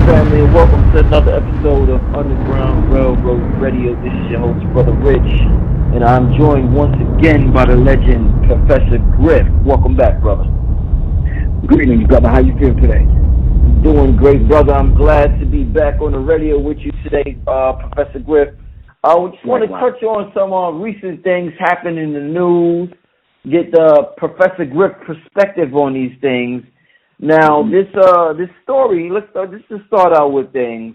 family, and welcome to another episode of Underground Railroad Radio. This is your host, Brother Rich, and I'm joined once again by the legend, Professor Griff. Welcome back, brother. Greetings, brother. How you feel today? Doing great, brother. I'm glad to be back on the radio with you today, Professor Griff. I just want to touch on some recent things happening in the news, get the Professor Griff perspective on these things. Now, this story, let's just start out with things.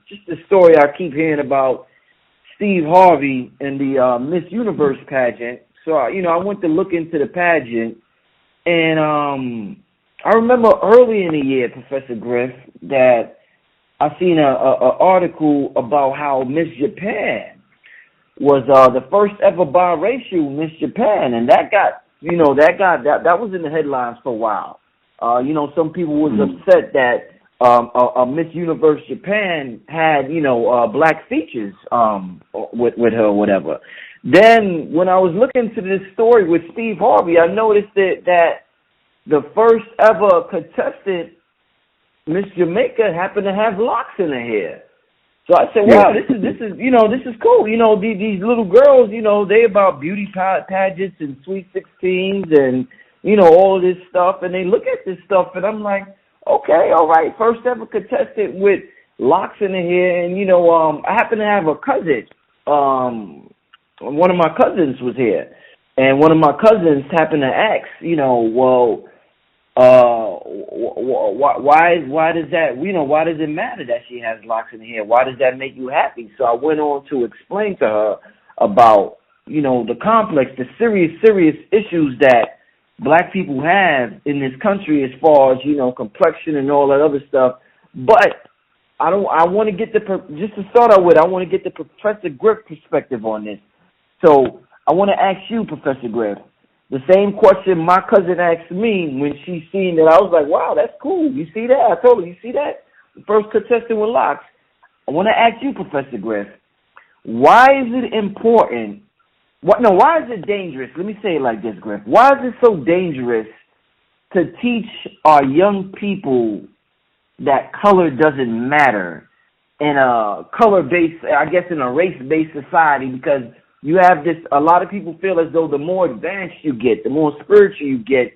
Just the story I keep hearing about Steve Harvey and the Miss Universe pageant. So, I went to look into the pageant, and I remember early in the year, Professor Griff, that I seen a article about how Miss Japan was the first ever biracial Miss Japan, and that was in the headlines for a while. Some people was upset that a Miss Universe Japan had, black features with her or whatever. Then when I was looking into this story with Steve Harvey, I noticed that the first ever contestant, Miss Jamaica, happened to have locks in her hair. So I said, wow, this is cool. These little girls, they about beauty pageants and sweet 16s and all of this stuff, and they look at this stuff, and I'm like, okay, all right, first ever contestant with locks in the hair, and, I happen to have a cousin, one of my cousins was here, and one of my cousins happened to ask, why does it matter that she has locks in the hair? Why does that make you happy? So I went on to explain to her about, the complex, the serious issues that black people have in this country as far as, complexion and all that other stuff. But I want to get just to start out with, I want to get the Professor Griff perspective on this. So I want to ask you, Professor Griff, the same question my cousin asked me when she seen that. I was like, wow, that's cool. You see that? I told her, you see that? The first contestant with locks. I want to ask you, Professor Griff, why is it important? Why is it dangerous? Let me say it like this, Griff. Why is it so dangerous to teach our young people that color doesn't matter in a color-based, I guess in a race-based society? Because you have this, a lot of people feel as though the more advanced you get, the more spiritual you get,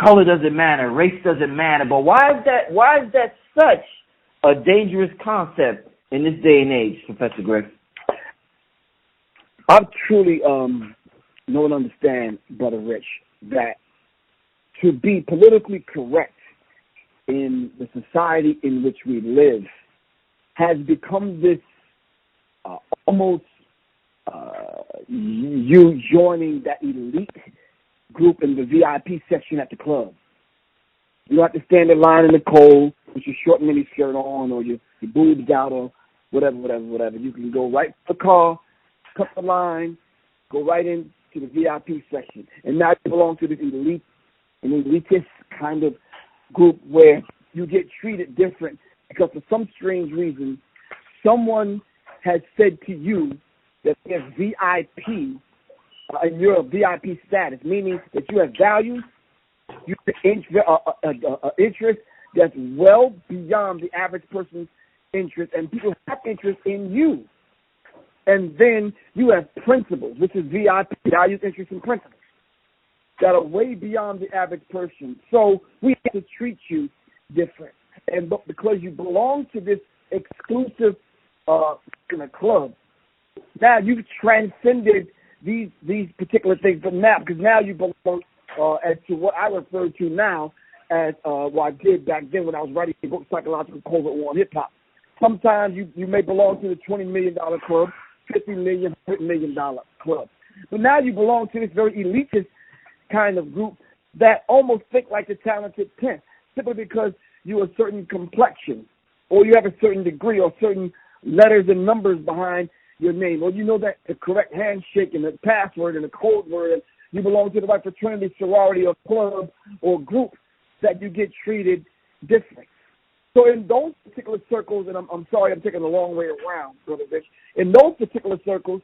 color doesn't matter, race doesn't matter. But why is that such a dangerous concept in this day and age, Professor Griff? I truly know and understand, Brother Rich, that to be politically correct in the society in which we live has become this almost you joining that elite group in the VIP section at the club. You don't have to stand in line in the cold with your short mini skirt on or your boobs out or whatever. You can go right to the car, cut the line, go right into the VIP section. And now you belong to this elitist kind of group where you get treated different because for some strange reason, someone has said to you that they're VIP and you're a VIP status, meaning that you have values, you have interest that's well beyond the average person's interest, and people have interest in you. And then you have principles, which is VIP, values, interests, and principles, that are way beyond the average person. So we have to treat you different. And because you belong to this exclusive club, now you've transcended these particular things. But now, because now you belong as to what I refer to now as what I did back then when I was writing the book Psychological Covert War on Hip Hop. Sometimes you may belong to the $20 million club, $50 million, $100 million club. But now you belong to this very elitist kind of group that almost think like the talented 10, simply because you're a certain complexion or you have a certain degree or certain letters and numbers behind your name, or you know that the correct handshake and the password and the code word, and you belong to the right fraternity, sorority, or club or group, that you get treated different. So in those particular circles, and I'm sorry I'm taking the long way around, Brother Rich, in those particular circles,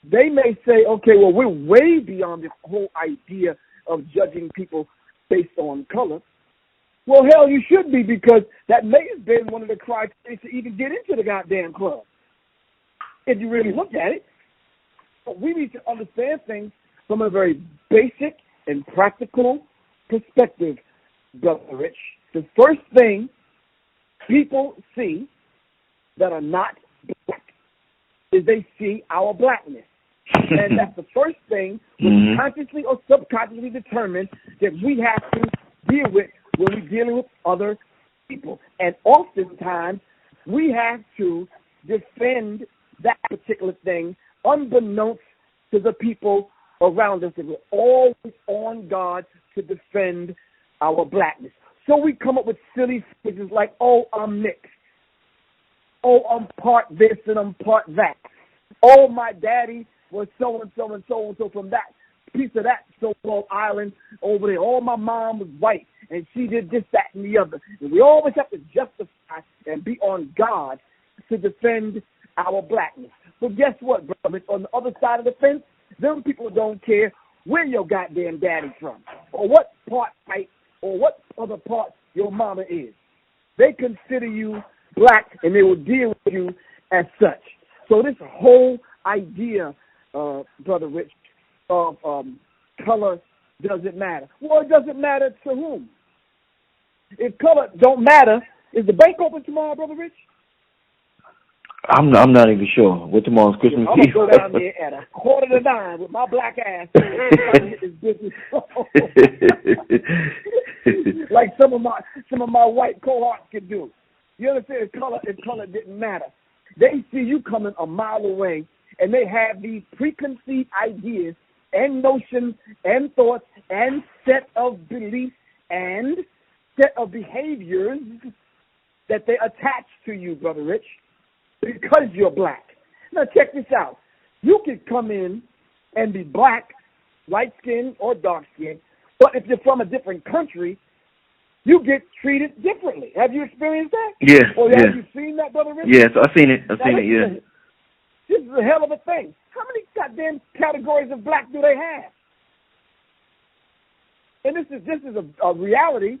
they may say, okay, well, we're way beyond the whole idea of judging people based on color. Well, hell, you should be, because that may have been one of the criteria to even get into the goddamn club, if you really look at it. But we need to understand things from a very basic and practical perspective, Brother Rich. The first thing people see that are not black is they see our blackness. And that's the first thing we consciously or subconsciously determine that we have to deal with when we're dealing with other people. And oftentimes, we have to defend that particular thing unbeknownst to the people around us. And we're always on guard to defend our blackness. So we come up with silly phrases like, oh, I'm mixed. Oh, I'm part this and I'm part that. Oh, my daddy was so-and-so and so-and-so from that piece of that so-called island over there. Oh, my mom was white, and she did this, that, and the other. And we always have to justify and be on guard to defend our blackness. But guess what, brother? On the other side of the fence, them people don't care where your goddamn daddy's from, or what part white, or what other part your mama is. They consider you black, and they will deal with you as such. So this whole idea, Brother Rich, of color doesn't matter. Well, it doesn't matter to whom? If color don't matter, is the bank open tomorrow, Brother Rich? I'm not even sure. What tomorrow's Christmas Eve? I'm going to go down there at 8:45 with my black ass trying to get this business like some of my white cohorts can do. You understand? If color didn't matter. They see you coming a mile away, and they have these preconceived ideas and notions and thoughts and set of beliefs and set of behaviors that they attach to you, Brother Rich, because you're black. Now, check this out. You can come in and be black, light-skinned, or dark-skinned, but if you're from a different country, you get treated differently. Have you experienced that? Yes. Or have you seen that, Brother Rich? Yes, I've seen it. Yeah. This is a hell of a thing. How many goddamn categories of black do they have? And this is a reality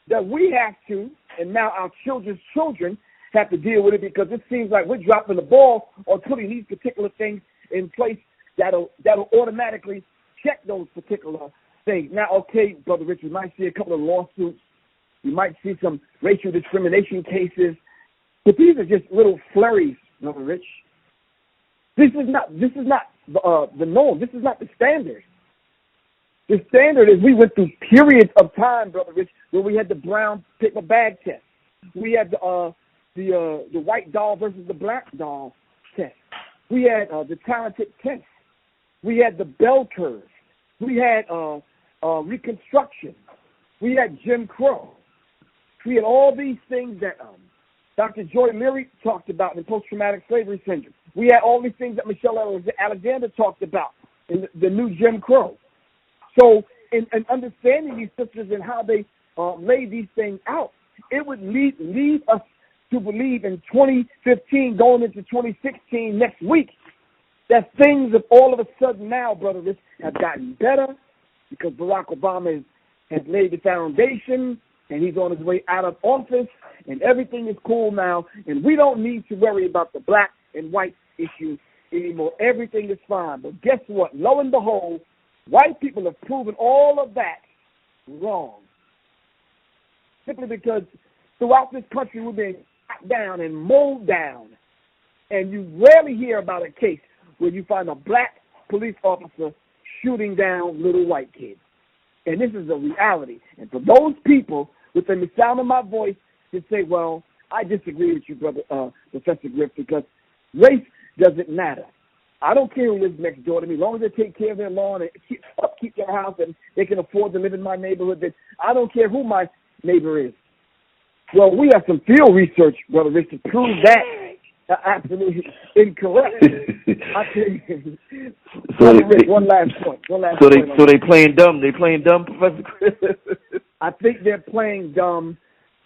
that we have to, and now our children's children have to deal with it, because it seems like we're dropping the ball on putting these particular things in place that'll automatically check those particular things. Now, okay, Brother Rich, you might see a couple of lawsuits. You might see some racial discrimination cases, but these are just little flurries, Brother Rich. This is not the norm. This is not the standard. The standard is we went through periods of time, Brother Rich, where we had the brown paper bag test. We had the white doll versus the black doll test. We had the talented test. We had the bell curve. We had Reconstruction. We had Jim Crow. We had all these things that Dr. Joy Leary talked about in post-traumatic slavery syndrome. We had all these things that Michelle Alexander talked about in the new Jim Crow. So in understanding these sisters and how they laid these things out, it would lead us to believe in 2015 going into 2016 next week that things have all of a sudden now, Brother Rich, have gotten better because Barack Obama has laid the foundation and he's on his way out of office and everything is cool now and we don't need to worry about the black and white issue anymore. Everything is fine. But guess what? Lo and behold, white people have proven all of that wrong. Simply because throughout this country we're being shot down and mowed down. And you rarely hear about a case where you find a black police officer shooting down little white kids. And this is a reality. And for those people within the sound of my voice to say, well, I disagree with you, brother, Professor Griff, because race doesn't matter. I don't care who lives next door to me. As long as they take care of their lawn and keep their house and they can afford to live in my neighborhood, then I don't care who my neighbor is. Well, we have some field research, Brother Rich, to prove that absolutely incorrect. I tell you. So one last point. So they playing dumb. They playing dumb, Professor Chris. I think they're playing dumb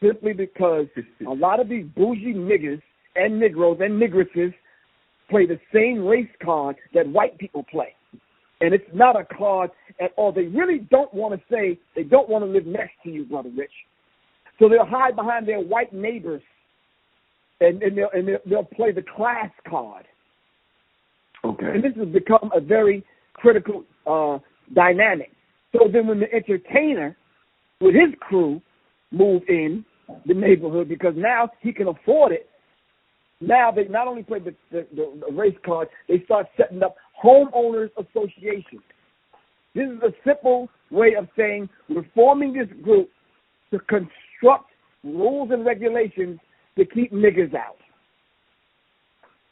simply because a lot of these bougie niggers and Negroes and Negresses play the same race card that white people play. And it's not a card at all. They really don't want to say they don't want to live next to you, Brother Rich. So they'll hide behind their white neighbors, and they'll play the class card. Okay. And this has become a very critical dynamic. So then when the entertainer with his crew move in the neighborhood, because now he can afford it, now they not only play the race card, they start setting up homeowners associations. This is a simple way of saying we're forming this group to construct rules and regulations to keep niggas out.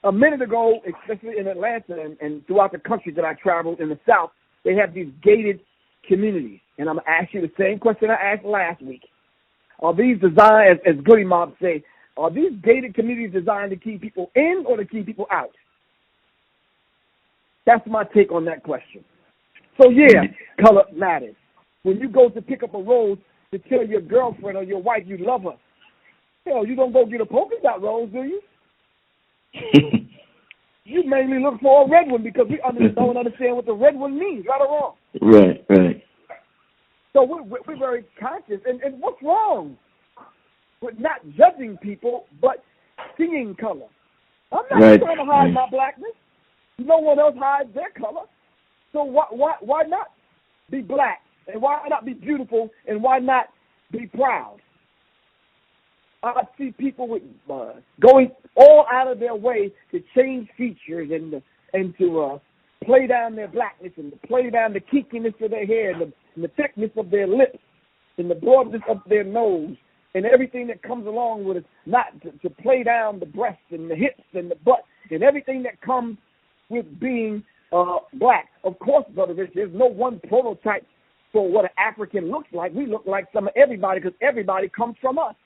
A minute ago, especially in Atlanta and throughout the country that I traveled in the South, they have these gated communities. And I'm going to ask you the same question I asked last week. Are these designed, as Goody Mob say, are these gated communities designed to keep people in or to keep people out? That's my take on that question. So, yeah, color matters. When you go to pick up a rose to tell your girlfriend or your wife you love her, hell, you don't go get a polka dot rose, do you? You mainly look for a red one because we don't understand what the red one means, right or wrong? Right. So we're very conscious. And what's wrong with not judging people but seeing color? I'm not trying to hide my blackness. No one else hides their color. So why not be black? And why not be beautiful? And why not be proud? I see people with going all out of their way to change features and to play down their blackness and to play down the kinkiness of their hair and the thickness of their lips and the broadness of their nose and everything that comes along with it, not to play down the breasts and the hips and the butt and everything that comes with being black. Of course, Brother Rich, there's no one prototype for what an African looks like. We look like some of everybody because everybody comes from us.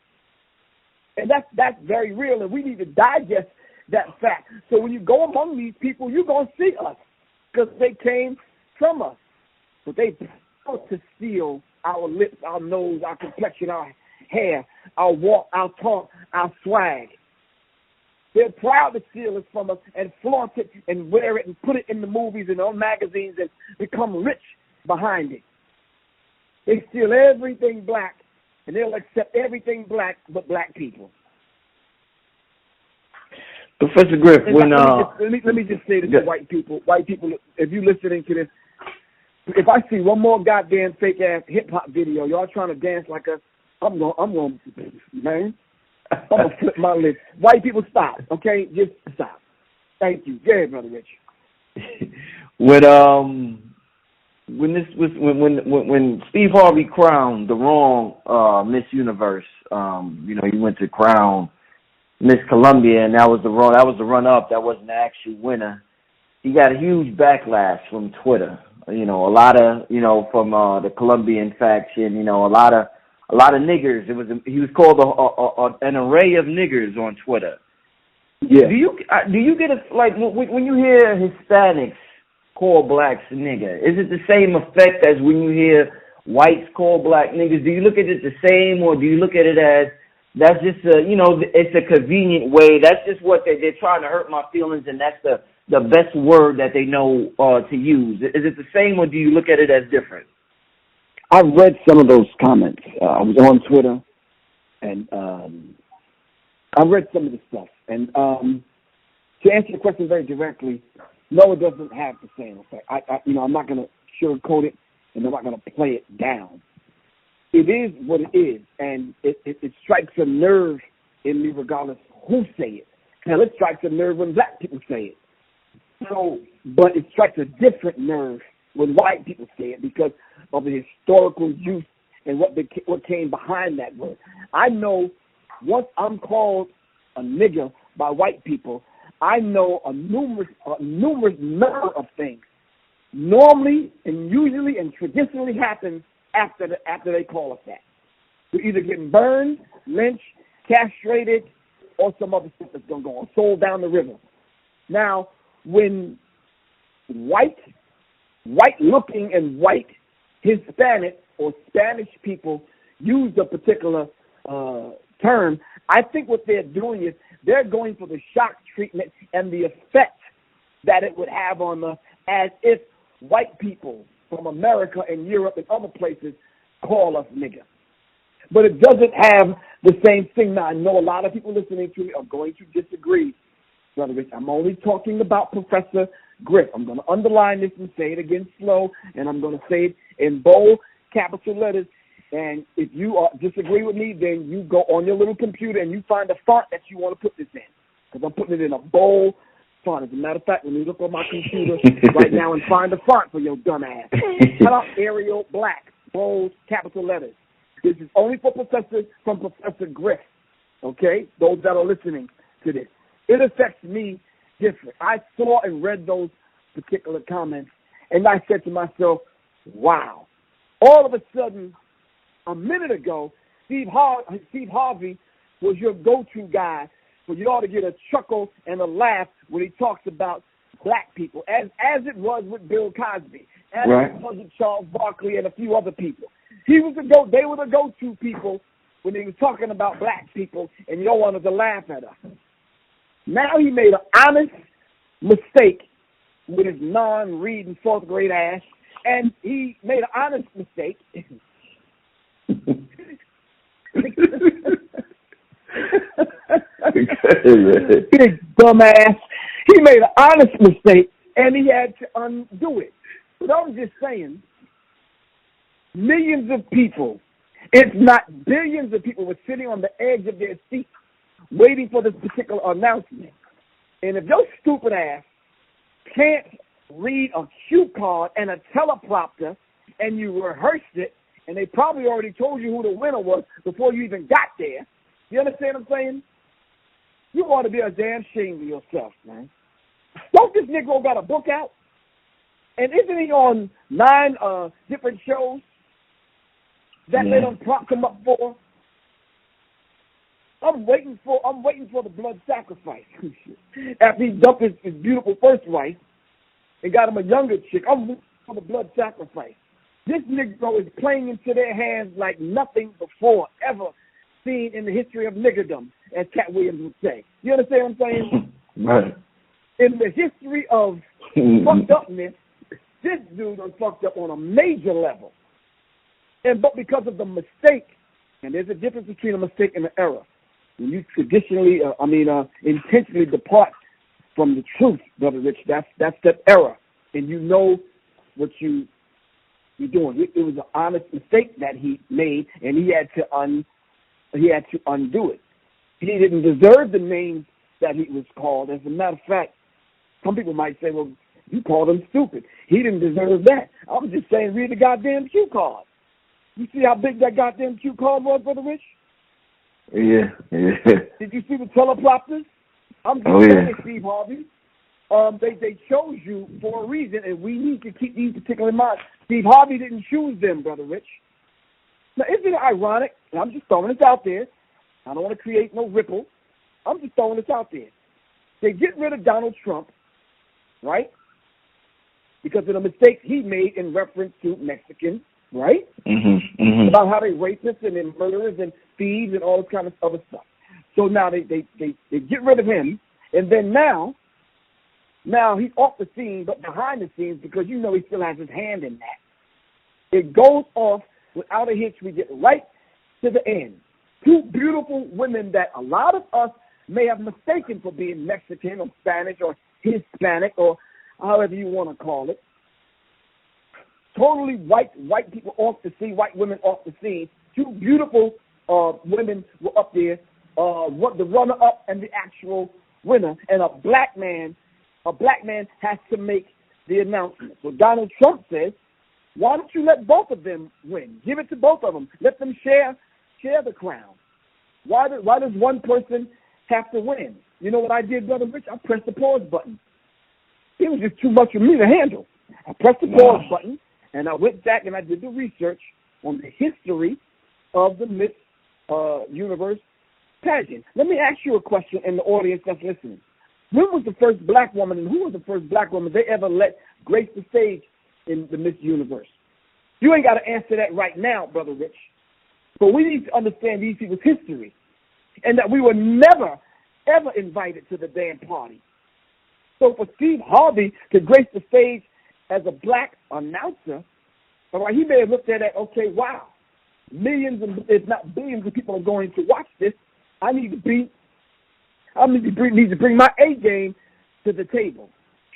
And that's very real, and we need to digest that fact. So when you go among these people, you're going to see us because they came from us. But they want to steal our lips, our nose, our complexion, our hair, our walk, our talk, our swag. They're proud to steal it from us and flaunt it and wear it and put it in the movies and on magazines and become rich behind it. They steal everything black, and they'll accept everything black but black people. Professor Griff, let me just say this to white people. White people, if you're listening to this, if I see one more goddamn fake ass hip hop video, y'all trying to dance like us, I'm gonna flip my lips. White people, stop, okay? Just stop. Thank you. Go ahead, Brother Rich. When Steve Harvey crowned the wrong Miss Universe, he went to crown Miss Columbia, and that was the run up. That wasn't the actual winner. He got a huge backlash from Twitter. A lot of from the Colombian faction. A lot of niggers. He was called an array of niggers on Twitter. Yeah. Do you get when you hear Hispanics call blacks nigger? Is it the same effect as when you hear whites call black niggas? Do you look at it the same, or do you look at it as that's just it's a convenient way? That's just what they're trying to hurt my feelings, and that's the best word that they know to use. Is it the same, or do you look at it as different? I've read some of those comments. I was on Twitter, and I read some of the stuff. And to answer your question very directly, no, it doesn't have the same effect. I'm not going to sugarcoat it, and I'm not going to play it down. It is what it is, and it strikes a nerve in me regardless who say it. Now, it strikes a nerve when black people say it. So, but it strikes a different nerve when white people say it because of the historical use and what came behind that word. I know once I'm called a nigger by white people, I know a numerous number of things. Normally and usually and traditionally happens after they call us that. We're either getting burned, lynched, castrated, or some other stuff that's going to go on, sold down the river. Now, when white-looking and white Hispanic or Spanish people use a particular term, I think what they're doing is they're going for the shock treatment and the effect that it would have on us as if white people from America and Europe and other places call us nigger. but it doesn't have the same thing. Now, I know a lot of people listening to me are going to disagree, Brother Rich. I'm only talking about Professor Griff. I'm going to underline this and say it again slow, and I'm going to say it in bold capital letters. And if you disagree with me, then you go on your little computer and you find a font that you want to put this in, because I'm putting it in a bold font. As a matter of fact, when you look on my computer right now and find a font for your dumb ass, cut out Arial black, bold capital letters. This is only for Professor Griff, okay? Those that are listening to this. It affects me different. I saw and read those particular comments, and I said to myself, wow. All of a sudden, a minute ago, Steve Harvey was your go-to guy for y'all to get a chuckle and a laugh when he talks about black people, as it was with Bill Cosby, as it was with Charles Barkley and a few other people. They were the go-to people when he was talking about black people, and y'all wanted to laugh at us. Now he made an honest mistake with his non-reading fourth grade ass, and he made an honest mistake. Big dumbass. He made an honest mistake, and he had to undo it. But I'm just saying, millions of people, if not billions of people, were sitting on the edge of their seats waiting for this particular announcement. And if your stupid ass can't read a cue card and a teleprompter, and you rehearsed it, and they probably already told you who the winner was before you even got there, you understand what I'm saying? You ought to be a damn shame of yourself, man. Don't this Negro got a book out? And isn't he on 9 different shows that they don't prop him up for? I'm waiting for the blood sacrifice. After he dumped his beautiful first wife and got him a younger chick, I'm waiting for the blood sacrifice. This Negro is playing into their hands like nothing before ever seen in the history of niggerdom, as Cat Williams would say. You understand what I'm saying? Right. In the history of fucked upness, this dude was fucked up on a major level. But because of the mistake, and there's a difference between a mistake and an error. When you intentionally depart from the truth, Brother Rich, that's the error. And you know what you're doing. It was an honest mistake that he made, and he had to undo it. He didn't deserve the name that he was called. As a matter of fact, some people might say, well, you called him stupid. He didn't deserve that. I'm just saying, read the goddamn cue card. You see how big that goddamn cue card was, Brother Rich? Yeah. Did you see the teleprompters? I'm just saying, Steve Harvey. They chose you for a reason, and we need to keep these particular in mind. Steve Harvey didn't choose them, Brother Rich. Now, isn't it ironic? And I'm just throwing this out there. I don't want to create no ripple. I'm just throwing this out there. They get rid of Donald Trump, right? Because of the mistakes he made in reference to Mexicans, right? About how they rapists and then murderers and thieves and all this kind of other stuff. So now they get rid of him, and then now he's off the scene, but behind the scenes, because you know he still has his hand in that. It goes off without a hitch. We get right to the end. 2 beautiful women that a lot of us may have mistaken for being Mexican or Spanish or Hispanic or however you want to call it. Totally white people off the scene, white women off the scene. 2 beautiful women were up there, the runner-up and the actual winner, and a black man has to make the announcement. So Donald Trump says, why don't you let both of them win? Give it to both of them. Let them share the crown. Why does one person have to win? You know what I did, Brother Rich? I pressed the pause button. It was just too much for me to handle. I pressed the pause button, and I went back and I did the research on the history of the Miss Universe pageant. Let me ask you a question in the audience that's listening. When was the first black woman, and who was the first black woman they ever let grace the stage in the Miss Universe? You ain't got to answer that right now, Brother Rich. But we need to understand these people's history, and that we were never, ever invited to the damn party. So for Steve Harvey to grace the stage as a black announcer, all right, he may have looked at that, okay, wow, millions, and if not billions of people are going to watch this, I need to bring my A game to the table.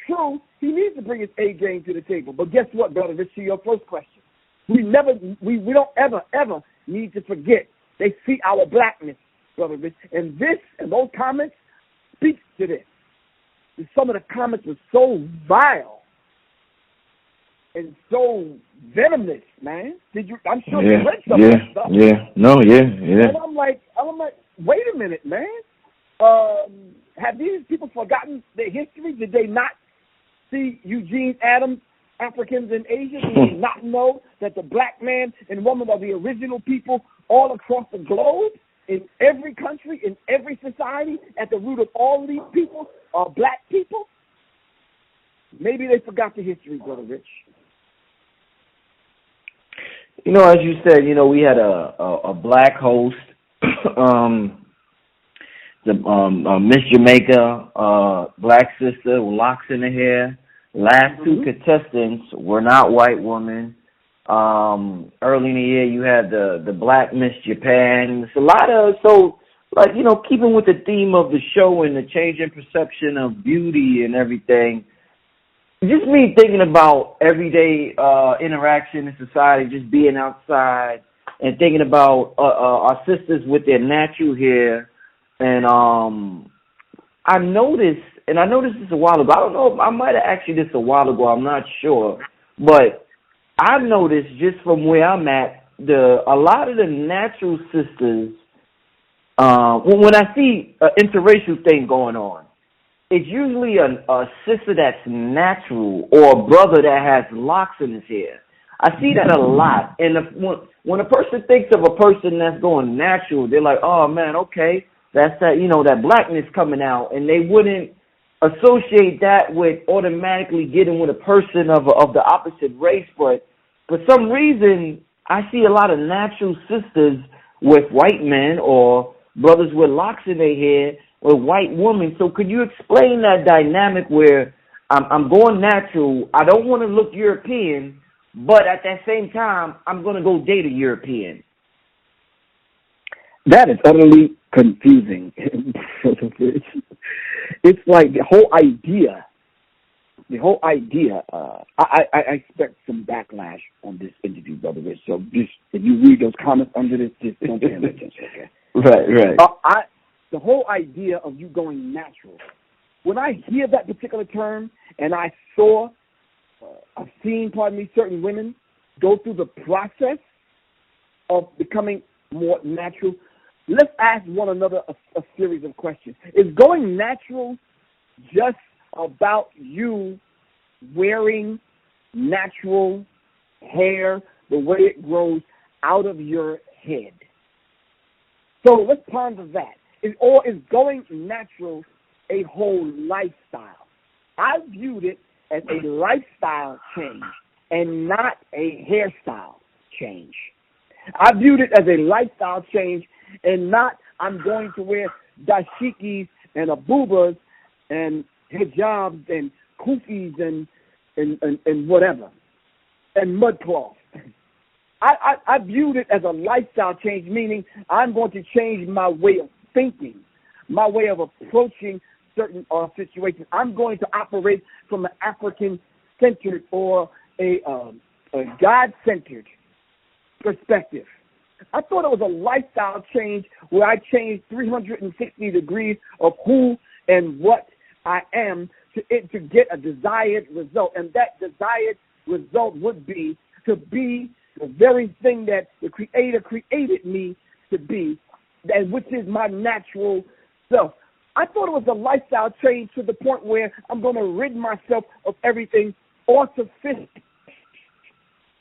True, he needs to bring his A game to the table. But guess what, Brother Rich, to your first question. We don't ever need to forget. They see our blackness, Brother Rich. And those comments speak to this. And some of the comments were so vile and so venomous, man. I'm sure you read some of that stuff. And I'm like, wait a minute, man. Have these people forgotten their history? Did they not see Eugene Adams, Africans and Asians? Did they not know that the black man and woman are the original people all across the globe, in every country, in every society? At the root of all these people are black people? Maybe they forgot the history, Brother Rich. You know, as you said, we had a black host, Miss Jamaica, black sister with locks in her hair. Last two contestants were not white women. Early in the year, you had the black Miss Japan. It's a lot of, keeping with the theme of the show and the changing perception of beauty and everything. Just me thinking about everyday interaction in society, just being outside and thinking about our sisters with their natural hair. And I noticed this a while ago. I don't know, I might have asked you this a while ago. I'm not sure. But I've noticed just from where I'm at, a lot of the natural sisters, when I see an interracial thing going on, it's usually a sister that's natural or a brother that has locks in his hair. I see that a lot. And when a person thinks of a person that's going natural, they're like, oh, man, okay, that's that, that blackness coming out. And they wouldn't associate that with automatically getting with a person of the opposite race. But for some reason, I see a lot of natural sisters with white men or brothers with locks in their hair with white women. So could you explain that dynamic where I'm going natural, I don't want to look European, but at that same time, I'm going to go date a European? That is utterly confusing. It's like the whole idea, I expect some backlash on this interview, Brother Rich. So just, if you read those comments under this, just don't pay attention, okay? Right. The whole idea of you going natural, when I hear that particular term, and I've seen, certain women go through the process of becoming more natural, let's ask one another a series of questions. Is going natural just about you wearing natural hair the way it grows out of your head? So let's ponder that. Or is going natural a whole lifestyle? I viewed it as a lifestyle change and not a hairstyle change. I viewed it as a lifestyle change and not I'm going to wear dashikis and abubas and hijabs and kufis and whatever, and mudcloths. I viewed it as a lifestyle change, meaning I'm going to change my way of thinking, my way of approaching certain situations. I'm going to operate from an African-centered or a God-centered perspective. I thought it was a lifestyle change where I changed 360 degrees of who and what I am to get a desired result. And that desired result would be to be the very thing that the Creator created me to be, and which is my natural self. I thought it was a lifestyle change to the point where I'm going to rid myself of everything artificial.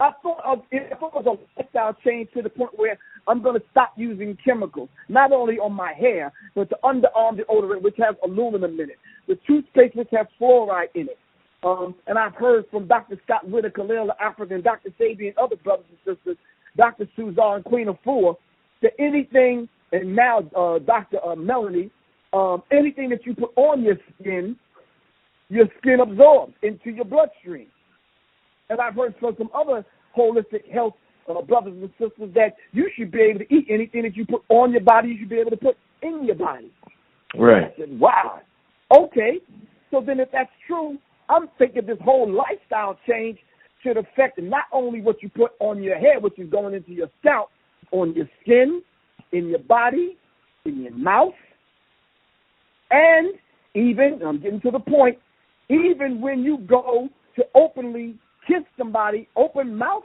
I thought it was a lifestyle change to the point where I'm going to stop using chemicals, not only on my hair, but the underarm deodorant, which has aluminum in it, the toothpaste, which has fluoride in it. And I've heard from Dr. Scott Witter, Khalil the African, Dr. Sabi, and other brothers and sisters, Dr. Suzar and Queen Afua, that anything, and now Dr. Melanie, anything that you put on your skin absorbs into your bloodstream. And I've heard from some other holistic health brothers and sisters, that you should be able to eat anything that you put on your body, you should be able to put in your body. Right. I said, wow. Okay. So then if that's true, I'm thinking this whole lifestyle change should affect not only what you put on your head, which is going into your scalp, on your skin, in your body, in your mouth, and even, I'm getting to the point, even when you go to openly kiss somebody, open mouth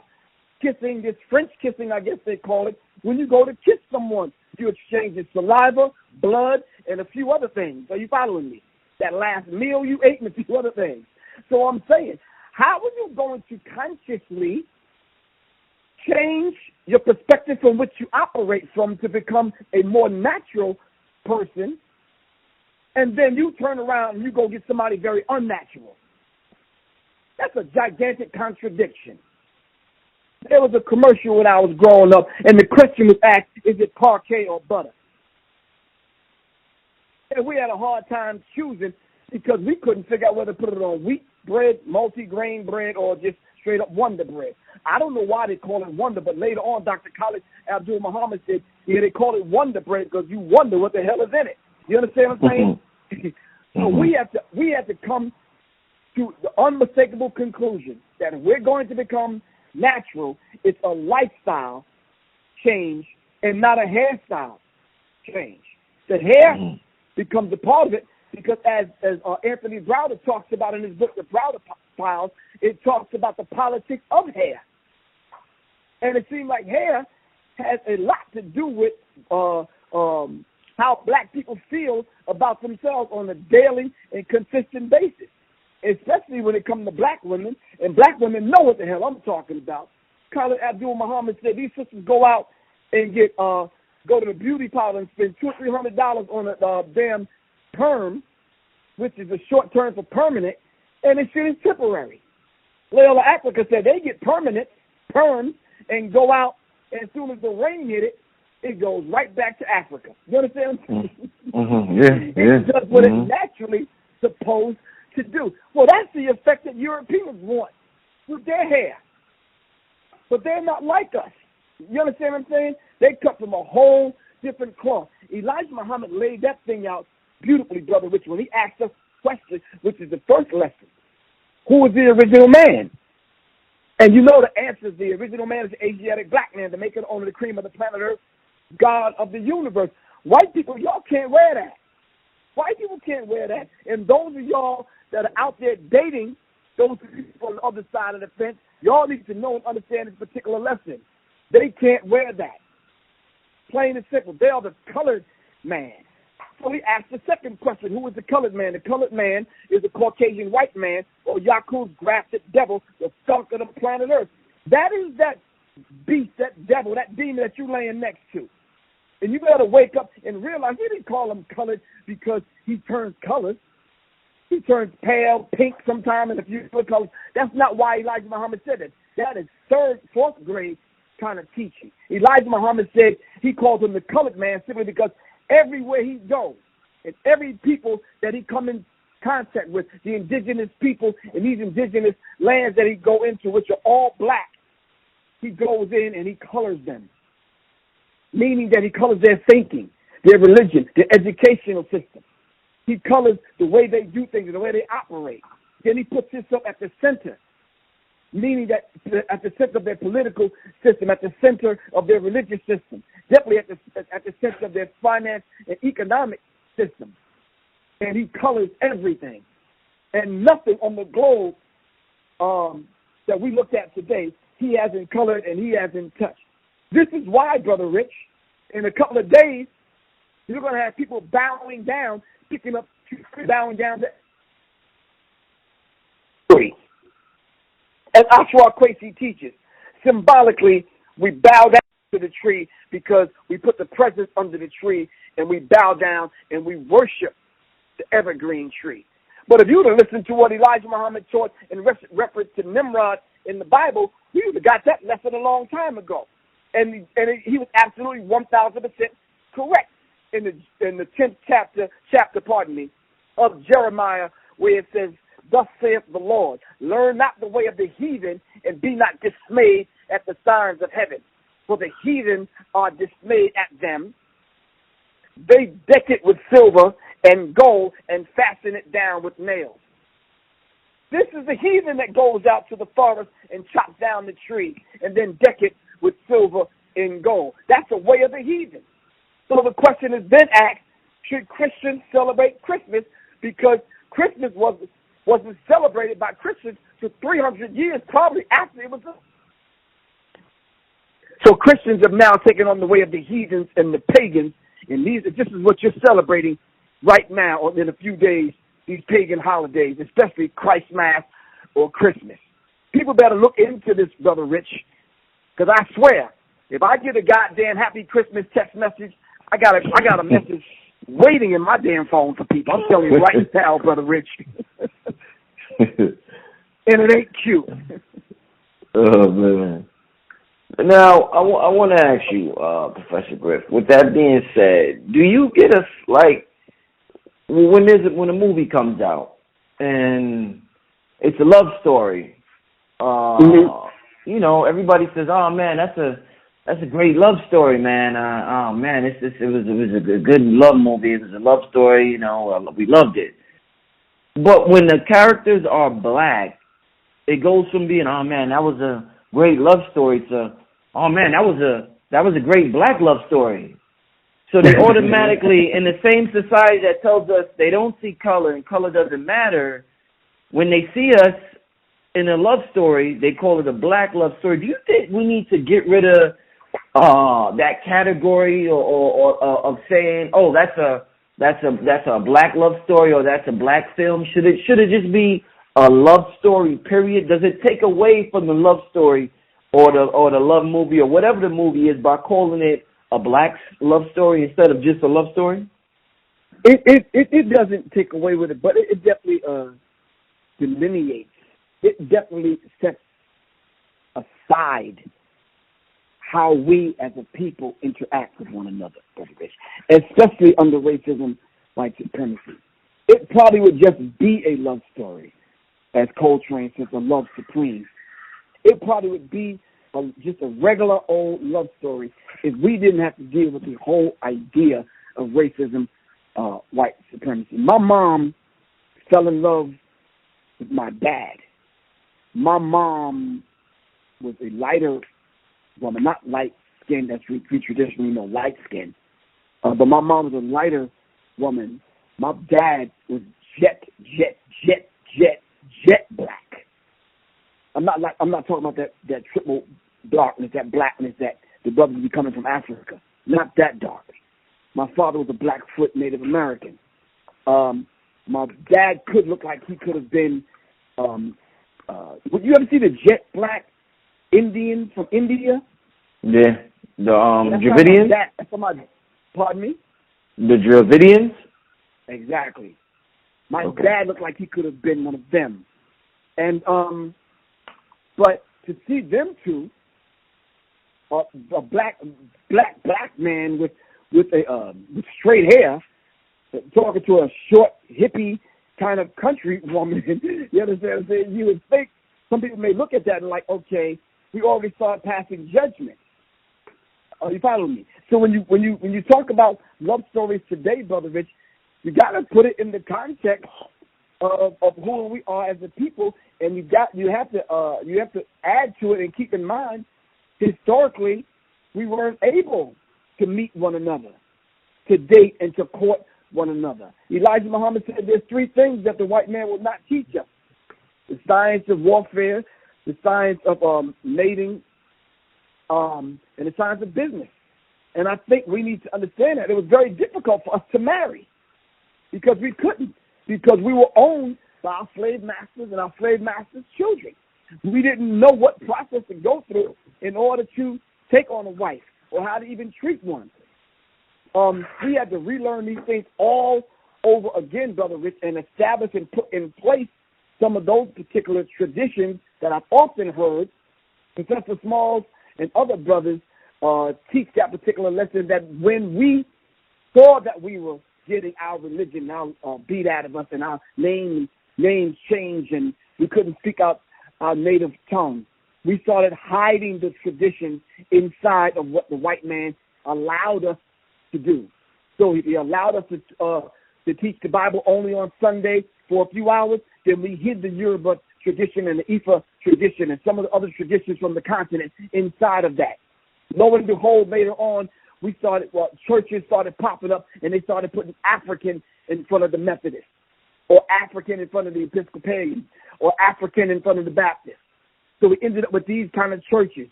kissing, this French kissing, I guess they call it, when you go to kiss someone, you exchange saliva, blood, and a few other things. Are you following me? That last meal you ate and a few other things. So I'm saying, how are you going to consciously change your perspective from which you operate from to become a more natural person, and then you turn around and you go get somebody very unnatural? That's a gigantic contradiction. There was a commercial when I was growing up, and the question was asked, is it parquet or butter? And we had a hard time choosing because we couldn't figure out whether to put it on wheat bread, multi-grain bread, or just straight up Wonder bread. I don't know why they call it Wonder, but later on, Dr. Khalid Abdul Muhammad said, yeah, they call it Wonder bread because you wonder what the hell is in it. You understand what I'm saying? So we have to come to the unmistakable conclusion that if we're going to become natural, it's a lifestyle change and not a hairstyle change. The hair becomes a part of it because as Anthony Browder talks about in his book, The Browder Files, it talks about the politics of hair. And it seems like hair has a lot to do with how black people feel about themselves on a daily and consistent basis, especially when it comes to black women, and black women know what the hell I'm talking about. Khalid Abdul Muhammad said these sisters go out and get go to the beauty parlor and spend $200 or $300 on a damn perm, which is a short term for permanent, and this shit is temporary. Layla Africa said they get permanent perms and go out, and as soon as the rain hit it, it goes right back to Africa. You understand? It does what it's naturally supposed to do. Well, that's the effect that Europeans want with their hair. But they're not like us. You understand what I'm saying? They cut from a whole different cloth. Elijah Muhammad laid that thing out beautifully, Brother Rich, when he asked us a question, which is the first lesson. Who was the original man? And you know the answer is the original man is the Asiatic black man, the maker owner, the cream of the planet Earth, God of the universe. White people, y'all can't wear that. White people can't wear that. And those of y'all that are out there dating those people on the other side of the fence, y'all need to know and understand this particular lesson. They can't wear that. Plain and simple. They are the colored man. So he asked the second question, who is the colored man? The colored man is the Caucasian white man, or Yakub's grafted devil, the skunk of the planet Earth. That is that beast, that devil, that demon that you're laying next to. And you better wake up and realize he didn't call him colored because he turns colors. He turns pale, pink sometimes, and a few other colors. That's not why Elijah Muhammad said it. That is third, fourth grade kind of teaching. Elijah Muhammad said he called him the colored man simply because everywhere he goes, and every people that he come in contact with, the indigenous people in these indigenous lands that he go into, which are all black, he goes in and he colors them, meaning that he colors their thinking, their religion, their educational system. He colors the way they do things and the way they operate. Then he puts himself at the center, meaning that at the center of their political system, at the center of their religious system, definitely at the center of their finance and economic system. And he colors everything. And nothing on the globe that we looked at today, he hasn't colored and he hasn't touched. This is why, Brother Rich, in a couple of days, you're going to have people bowing down, picking up, bowing down. As Ashwa Kwesi teaches, symbolically, we bow down to the tree because we put the presence under the tree, and we bow down and we worship the evergreen tree. But if you would have listened to what Elijah Muhammad taught in reference to Nimrod in the Bible, we would have got that lesson a long time ago. And he was absolutely 1,000% correct in the 10th chapter, of Jeremiah, where it says, "Thus saith the Lord, learn not the way of the heathen, and be not dismayed at the signs of heaven, for the heathen are dismayed at them. They deck it with silver and gold and fasten it down with nails. This is the heathen that goes out to the forest and chops down the tree and then deck it with silver and gold. That's the way of the heathen. So the question is then asked, should Christians celebrate Christmas? Because Christmas wasn't celebrated by Christians for 300 years, probably after it was. So Christians have now taken on the way of the heathens and the pagans, and this is what you're celebrating right now or in a few days, these pagan holidays, especially Christ Mass or Christmas. People better look into this, Brother Rich, because I swear, if I get a goddamn Happy Christmas text message, I got a message waiting in my damn phone for people. I'm telling you right now, Brother Rich. And it ain't cute. Oh, man. Now, I want to ask you, Professor Griff, with that being said, do you get us, like, when a movie comes out and it's a love story, you know, everybody says, oh, man, that's a great love story, man. Oh, man, it was a good love movie. It was a love story, you know, we loved it. But when the characters are black, it goes from being, oh, man, that was a great love story to, oh, man, that was a great black love story. So they automatically, in the same society that tells us they don't see color and color doesn't matter, when they see us in a love story, they call it a black love story. Do you think we need to get rid of that category or of saying, oh, that's a black love story or that's a black film? Should it just be a love story, period? Does it take away from the love story or the love movie or whatever the movie is by calling it a black love story instead of just a love story? It doesn't take away with it, but it definitely delineates. It definitely sets aside how we as a people interact with one another, especially under racism, white supremacy. It probably would just be a love story, as Coltrane says, a love supreme. It probably would be just a regular old love story if we didn't have to deal with the whole idea of racism, white supremacy. My mom fell in love with my dad. My mom was a lighter woman, not light-skinned as we traditionally know, light-skinned. But my mom was a lighter woman. My dad was jet black. I'm not talking about that triple darkness, that blackness that the brothers be coming from Africa. Not that dark. My father was a Blackfoot Native American. My dad could look like he could have been. Would you ever see the jet black Indian from India? Yeah, the Dravidians. That's somebody. Pardon me. The Dravidians. Exactly. My dad looked like he could have been one of them, and but to see them two, a black man with straight hair, talking to a short hippie kind of country woman, you understand what I'm saying? You would think some people may look at that and like, okay, we already start passing judgment. You follow me? So when you talk about love stories today, Brother Rich, you got to put it in the context of who we are as a people, and you have to add to it and keep in mind, historically, we weren't able to meet one another, to date and to court one another. Elijah Muhammad said there's three things that the white man will not teach us: the science of warfare, the science of mating, and the science of business. And I think we need to understand that it was very difficult for us to marry because we couldn't, because we were owned by our slave masters and our slave masters' children. We didn't know what process to go through in order to take on a wife or how to even treat one. We had to relearn these things all over again, Brother Rich, and establish and put in place some of those particular traditions that I've often heard Professor Smalls and other brothers teach that particular lesson, that when we saw that we were getting our religion now beat out of us and our names changed and we couldn't speak out our native tongue, we started hiding the traditions inside of what the white man allowed us to do. So he allowed us to teach the Bible only on Sunday for a few hours. Then we hid the Yoruba tradition and the Ifa tradition and some of the other traditions from the continent inside of that. Lo and behold, later on, churches started popping up, and they started putting African in front of the Methodists, or African in front of the Episcopalians, or African in front of the Baptists. So we ended up with these kind of churches.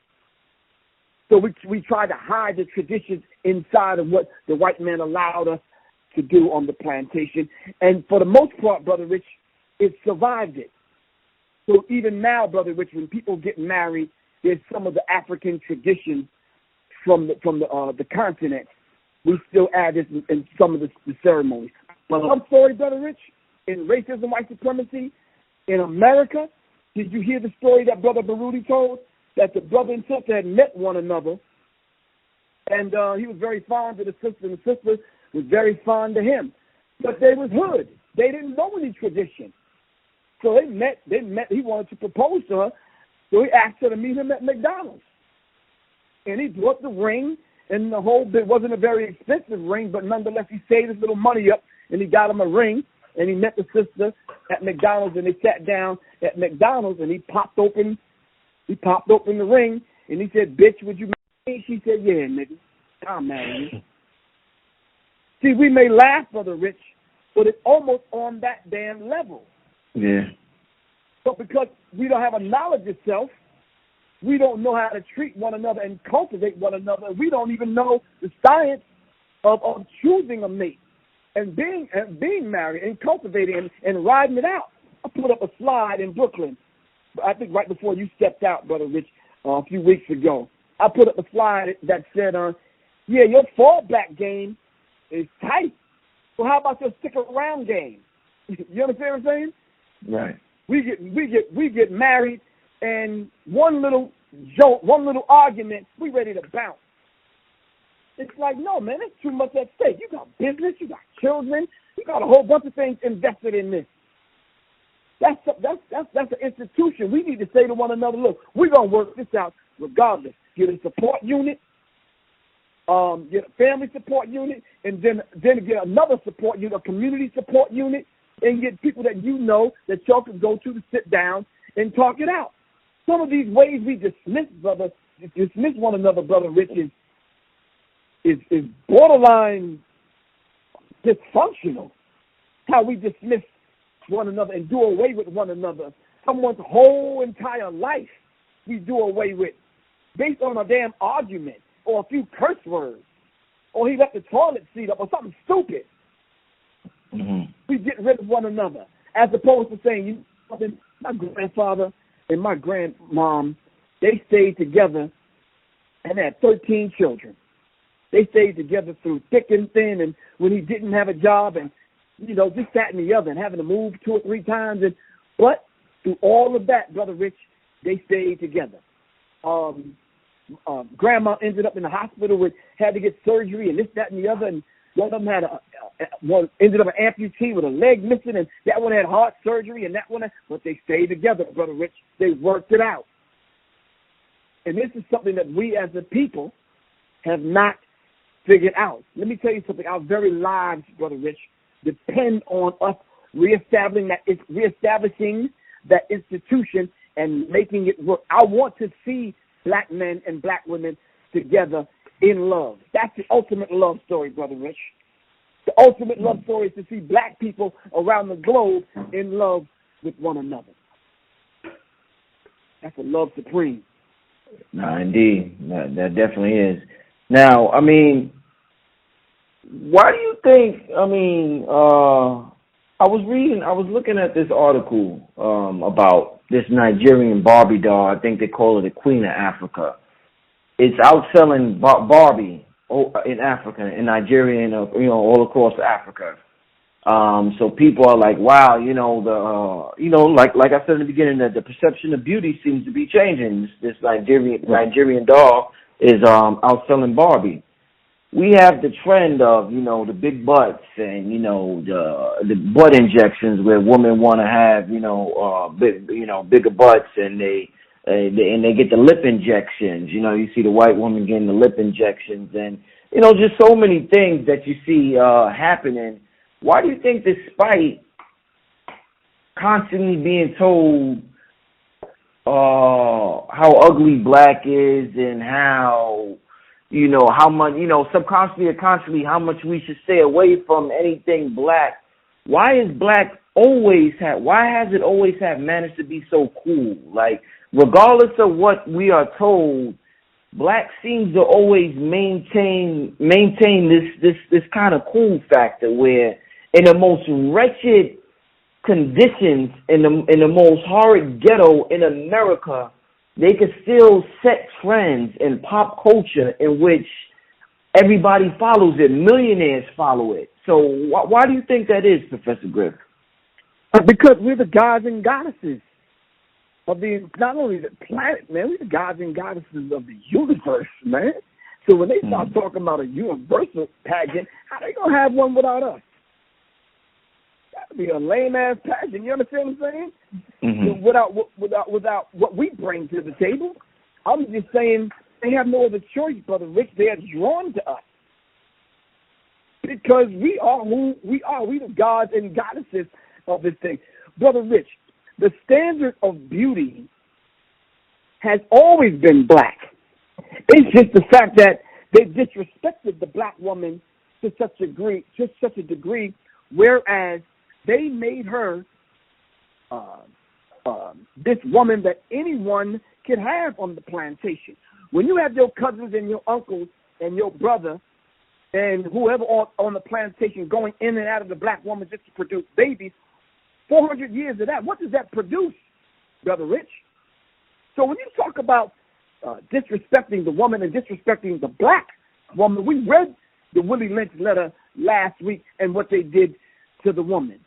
So we tried to hide the traditions inside of what the white man allowed us to do on the plantation. And for the most part, Brother Rich, it survived it. So even now, Brother Rich, when people get married, there's some of the African traditions from the continent. We still add this in some of the ceremonies. But I'm sorry, Brother Rich, in racism, white supremacy, in America, did you hear the story that Brother Baruti told? That the brother and sister had met one another, and he was very fond of the sister, and the sister was very fond of him. But they was hood. They didn't know any tradition. So they met. He wanted to propose to her, so he asked her to meet him at McDonald's. And he brought the ring, and the whole bit wasn't a very expensive ring, but nonetheless, he saved his little money up, and he got him a ring, and he met the sister at McDonald's, and they sat down at McDonald's, and he popped open the ring, and he said, "Bitch, would you marry me?" She said, "Yeah, nigga, I'll marry you." See, we may laugh, Brother Rich, but it's almost on that damn level. Yeah. But because we don't have a knowledge of self, we don't know how to treat one another and cultivate one another. We don't even know the science of choosing a mate and being married and cultivating and riding it out. I put up a slide in Brooklyn, I think right before you stepped out, Brother Rich, a few weeks ago. I put up a slide that said, yeah, your fallback game is tight. So how about your stick around game? You understand what I'm saying? Right. We get married, and one little joke, one little argument, we ready to bounce. It's like, no, man, there's too much at stake. You got business, you got children, you got a whole bunch of things invested in this. That's an institution. We need to say to one another, look, we're going to work this out regardless. Get a support unit, get a family support unit, and then get another support unit, a community support unit, and get people that you know that y'all can go to sit down and talk it out. Some of these ways we dismiss one another, Brother Rich, is borderline dysfunctional. How we dismiss one another and do away with one another. Someone's whole entire life we do away with based on a damn argument or a few curse words, or he left the toilet seat up or something stupid. Mm-hmm. We get rid of one another as opposed to saying, you know something, my grandfather and my grandmom, they stayed together and had 13 children. They stayed together through thick and thin, and when he didn't have a job, and you know, this, that, and the other, and having to move 2 or 3 times. But through all of that, Brother Rich, they stayed together. Grandma ended up in the hospital had to get surgery and this, that, and the other. And one of them ended up an amputee with a leg missing, and that one had heart surgery, and that one, but they stayed together, Brother Rich. They worked it out. And this is something that we as a people have not figured out. Let me tell you something. Our very lives, Brother Rich, depend on us reestablishing that institution and making it work. I want to see black men and black women together in love. That's the ultimate love story, Brother Rich. The ultimate love story is to see black people around the globe in love with one another. That's a love supreme. No, indeed. That definitely is. Now, I mean, why do you think, I was looking at this article about this Nigerian Barbie doll. I think they call it the Queen of Africa. It's outselling Barbie in Africa, in Nigeria, and all across Africa. So people are like, wow, like I said in the beginning, that the perception of beauty seems to be changing. This Nigerian doll is outselling Barbie. We have the trend of, the big butts and, the butt injections where women want to have, bigger butts, and they and they get the lip injections. You know, you see the white woman getting the lip injections, and you know, just so many things that you see happening. Why do you think, despite constantly being told how ugly black is and how, you know, how much, you know, subconsciously or consciously, how much we should stay away from anything black, why has it always have managed to be so cool? Like, regardless of what we are told, black seems to always maintain this kind of cool factor where in the most wretched conditions, in the most horrid ghetto in America, they could still set trends in pop culture in which everybody follows it. Millionaires follow it. So why do you think that is, Professor Griff? Because we're the gods and goddesses of not only the planet, man, we're the gods and goddesses of the universe, man. So when they start talking about a universal pageant, how they gonna have one without us? That'd be a lame ass pageant. You understand what I'm saying? Mm-hmm. Without what we bring to the table. I'm just saying they have no other choice, Brother Rich. They are drawn to us because we are who we are. We the gods and goddesses of this thing, Brother Rich. The standard of beauty has always been black. It's just the fact that they disrespected the black woman to such a degree, whereas they made her this woman that anyone can have on the plantation. When you have your cousins and your uncles and your brother and whoever on the plantation going in and out of the black woman just to produce babies, 400 years of that, what does that produce, Brother Rich? So when you talk about disrespecting the woman and disrespecting the black woman, we read the Willie Lynch letter last week and what they did to the woman.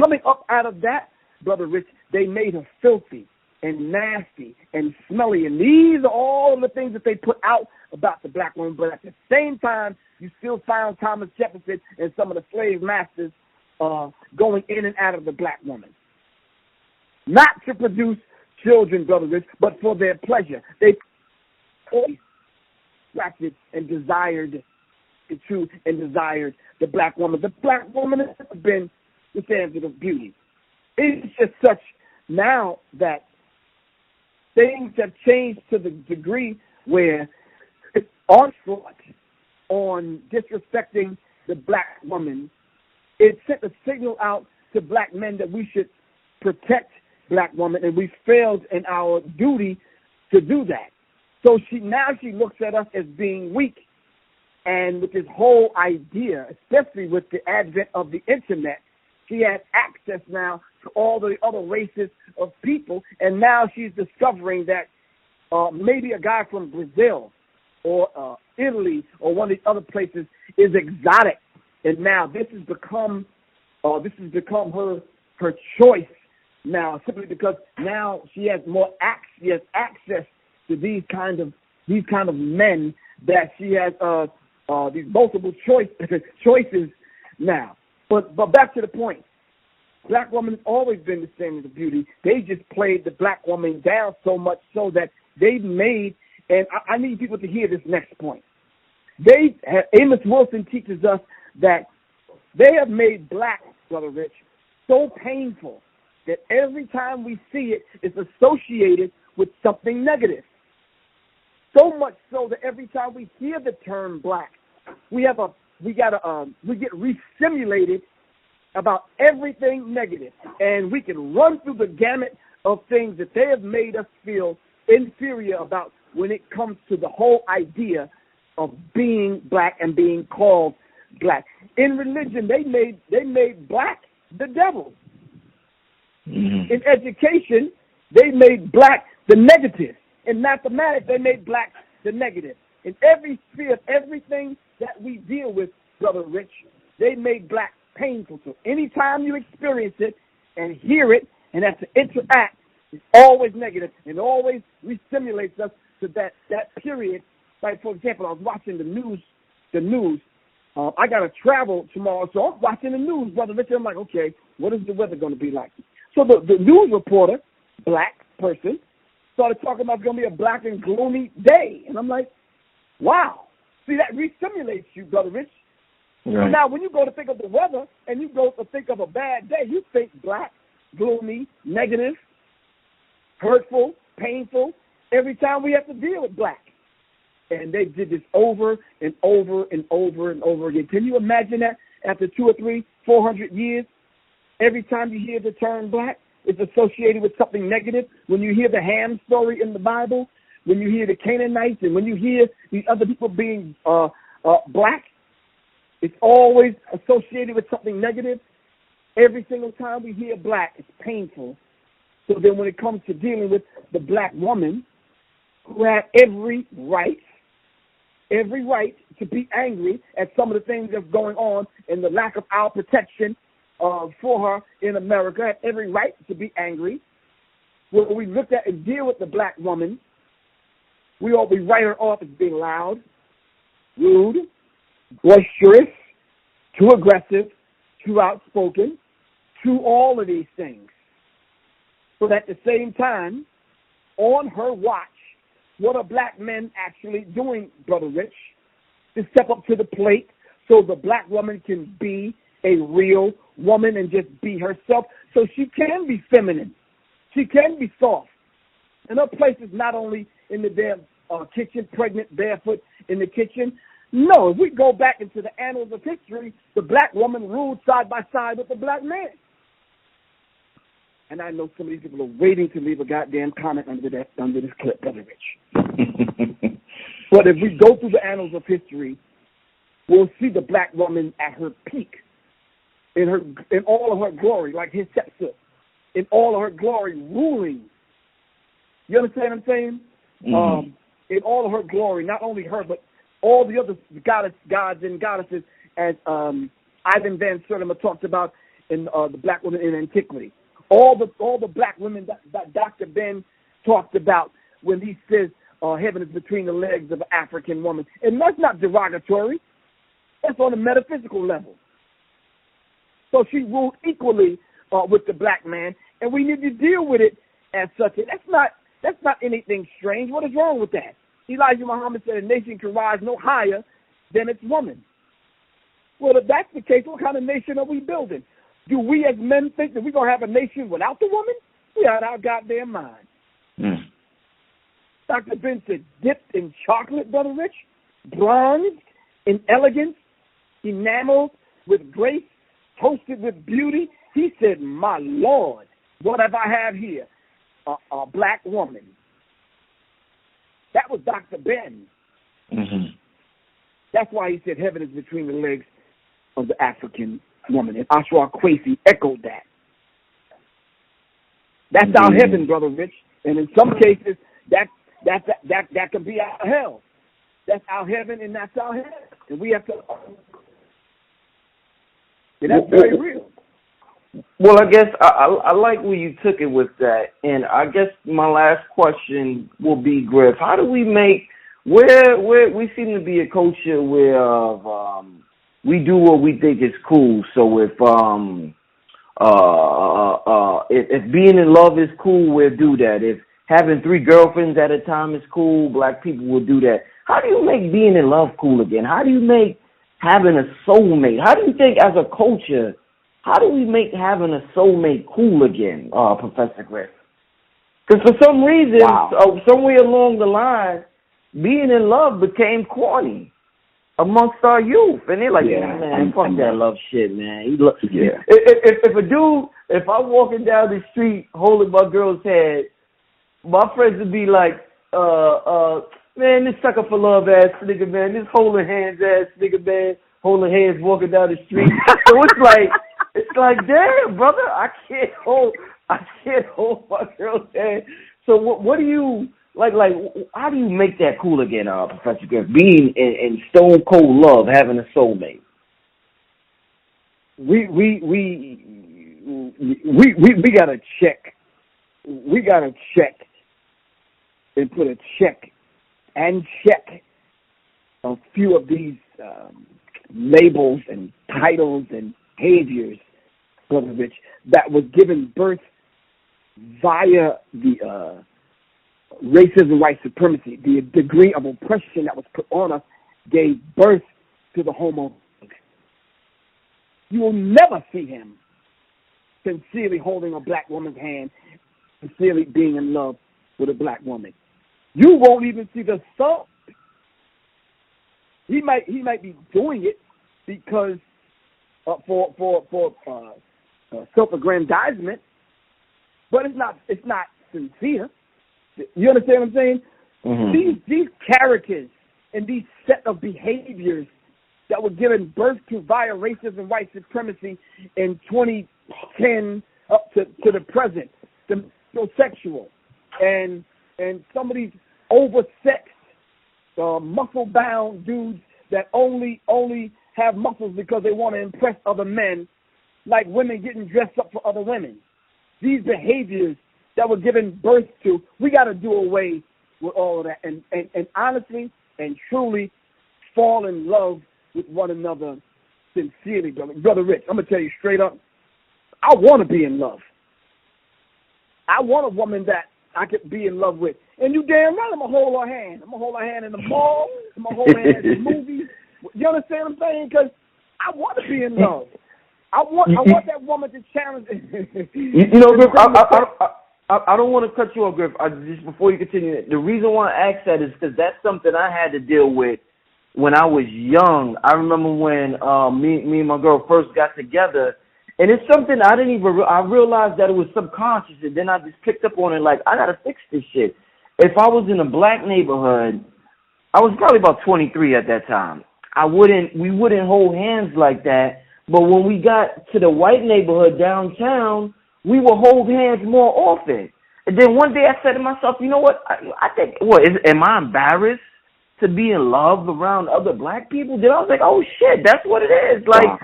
Coming up out of that, Brother Rich, they made her filthy and nasty and smelly. And these are all the things that they put out about the black woman. But at the same time, you still found Thomas Jefferson and some of the slave masters going in and out of the black woman. Not to produce children, Brother Rich, but for their pleasure. They always attracted and desired the truth and desired the black woman. The black woman has been the standard of beauty. It's just such now that things have changed to the degree where it's onslaught on disrespecting the black woman. It sent a signal out to black men that we should protect black women, and we failed in our duty to do that. So she looks at us as being weak. And with this whole idea, especially with the advent of the internet, she has access now to all the other races of people, and now she's discovering that maybe a guy from Brazil or Italy or one of these other places is exotic, and now this has become her choice now, simply because now she has access to these kind of men that she has these multiple choices now. But back to the point. Black woman has always been the standard of beauty. They just played the black woman down so much so that they've made, and I need people to hear this next point. Amos Wilson teaches us that they have made black, Brother Rich, so painful that every time we see it, it's associated with something negative. So much so that every time we hear the term black, we get re-stimulated about everything negative, and we can run through the gamut of things that they have made us feel inferior about when it comes to the whole idea of being black and being called black. In religion, they made black the devil. Mm-hmm. In education, they made black the negative. In mathematics, they made black the negative. In every sphere, everything that we deal with, Brother Rich, they made black painful. So anytime you experience it and hear it and have to interact, it's always negative and always re-stimulates us to that period. Like, for example, I was watching the news. I got to travel tomorrow, so I'm watching the news, Brother Rich. I'm like, okay, what is the weather going to be like? So the news reporter, black person, started talking about it's going to be a black and gloomy day. And I'm like, wow. See, that re-stimulates you, Brother Rich. Right. So now when you go to think of the weather and you go to think of a bad day, you think black, gloomy, negative, hurtful, painful, every time we have to deal with black. And they did this over and over and over and over again. Can you imagine that after 200 or 300, 400 years, every time you hear the term black, it's associated with something negative? When you hear the Ham story in the Bible, when you hear the Canaanites, and when you hear these other people being black, it's always associated with something negative. Every single time we hear black, it's painful. So then when it comes to dealing with the black woman, who had every right to be angry at some of the things that's going on and the lack of our protection for her in America, had every right to be angry. When we look at and deal with the black woman, we write her off as being loud, rude, boisterous, too aggressive, too outspoken, too all of these things. But at the same time, on her watch, what are black men actually doing, Brother Rich, to step up to the plate so the black woman can be a real woman and just be herself, so she can be feminine, she can be soft. And her place is not only in the damn kitchen, pregnant, barefoot in the kitchen. No, if we go back into the annals of history, the black woman ruled side by side with the black man. And I know some of these people are waiting to leave a goddamn comment under this clip, Brother Rich. But if we go through the annals of history, we'll see the black woman at her peak, in all of her glory, like his scepter, in all of her glory, ruling. You understand what I'm saying? Mm-hmm. In all of her glory, not only her, but all the other gods and goddesses, as Ivan Van Sertima talked about in the Black Woman in Antiquity. All the black women that Dr. Ben talked about when he says heaven is between the legs of an African woman. And that's not derogatory. That's on a metaphysical level. So she ruled equally with the black man, and we need to deal with it as such. And that's not anything strange. What is wrong with that? Elijah Muhammad said a nation can rise no higher than its woman. Well, if that's the case, what kind of nation are we building? Do we as men think that we're going to have a nation without the woman? We out our goddamn mind. Mm. Dr. Ben said, dipped in chocolate, Brother Rich, bronzed in elegance, enameled with grace, toasted with beauty. He said, my Lord, what have I have here? A black woman. That was Dr. Ben. Mm-hmm. That's why he said heaven is between the legs of the African woman. And Oshawa Kwesi echoed that. That's our heaven, Brother Rich. And in some cases, that can be our hell. That's our heaven and that's our hell. And we have to... And that's very real. Well, I guess I like where you took it with that. And I guess my last question will be, Griff, how do we make... Where we seem to be a culture where we do what we think is cool. So if being in love is cool, we'll do that. If having 3 girlfriends at a time is cool, black people will do that. How do you make being in love cool again? How do you make having a soulmate? How do you think as a culture, how do we make having a soulmate cool again, Professor Griff? Because for some reason, somewhere along the line, being in love became corny amongst our youth. And they're like, man, fuck that love shit, man. If I'm walking down the street holding my girl's head, my friends would be like, man, this sucker for love ass nigga, man, this holding hands ass nigga, man, holding hands walking down the street. So it's like, damn, brother, I can't hold my girl's hand. So what do you... Like, how do you make that cool again, Professor Griff? Being in stone cold love, having a soulmate. We gotta check. We gotta check and put a check a few of these labels and titles and behaviors, Brother Rich, that was given birth via the racism, white supremacy, the degree of oppression that was put on us gave birth to the homo. You will never see him sincerely holding a black woman's hand, sincerely being in love with a black woman. You won't even see the son. He might be doing it because for self-aggrandizement, but it's not sincere. You understand what I'm saying? Mm-hmm. These characters and these set of behaviors that were given birth to via racism, white supremacy in 2010 up to the present, the sexual and some of these oversexed, muscle-bound dudes that only have muscles because they want to impress other men, like women getting dressed up for other women. These behaviors that were given birth to, we got to do away with all of that and honestly and truly fall in love with one another sincerely, brother Rich. I'm gonna tell you straight up, I want to be in love. I want a woman that I could be in love with. And you damn right, I'm gonna hold her hand. I'm gonna hold her hand in the mall. I'm gonna hold her hand in the movies. You understand what I'm saying? Because I want to be in love. I want that woman to challenge. You know, Griff, I don't want to cut you off, Griff. Just before you continue, the reason why I ask that is because that's something I had to deal with when I was young. I remember when me and my girl first got together, and it's something I didn't even. I realized that it was subconscious, and then I just picked up on it. Like, I gotta fix this shit. If I was in a black neighborhood, I was probably about 23 at that time. We wouldn't hold hands like that. But when we got to the white neighborhood downtown, we would hold hands more often. And then one day I said to myself, you know what? I think, am I embarrassed to be in love around other black people? Then I was like, oh shit, that's what it is. Like,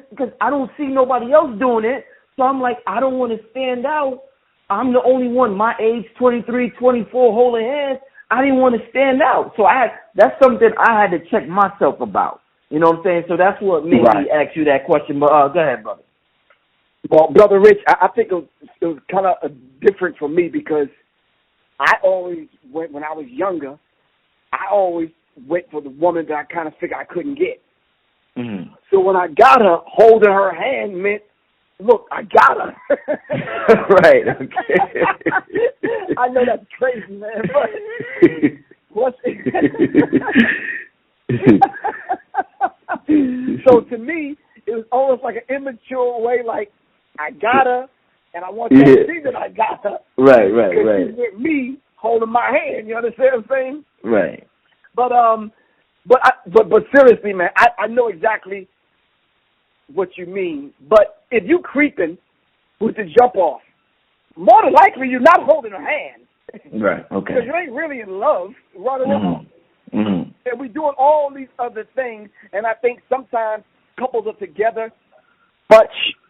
because I don't see nobody else doing it. So I'm like, I don't want to stand out. I'm the only one my age, 23, 24, holding hands. I didn't want to stand out. So that's something I had to check myself about. You know what I'm saying? So that's what made me ask you that question. But go ahead, brother. Well, Brother Rich, I think it was kind of different for me because I always went, when I was younger, I always went for the woman that I kind of figured I couldn't get. Mm-hmm. So when I got her, holding her hand meant, look, I got her. Right, okay. I know that's crazy, man, but so to me, it was almost like an immature way, like, I got her, and I want you to see that I got her. Right. Because she's with me holding my hand. You understand what I'm saying? Right. But seriously, man, I know exactly what you mean. But if you creeping with the jump off, more than likely you're not holding her hand. Right. Okay. Because you ain't really in love. Right around. Mm-hmm. And we're doing all these other things, and I think sometimes couples are together, but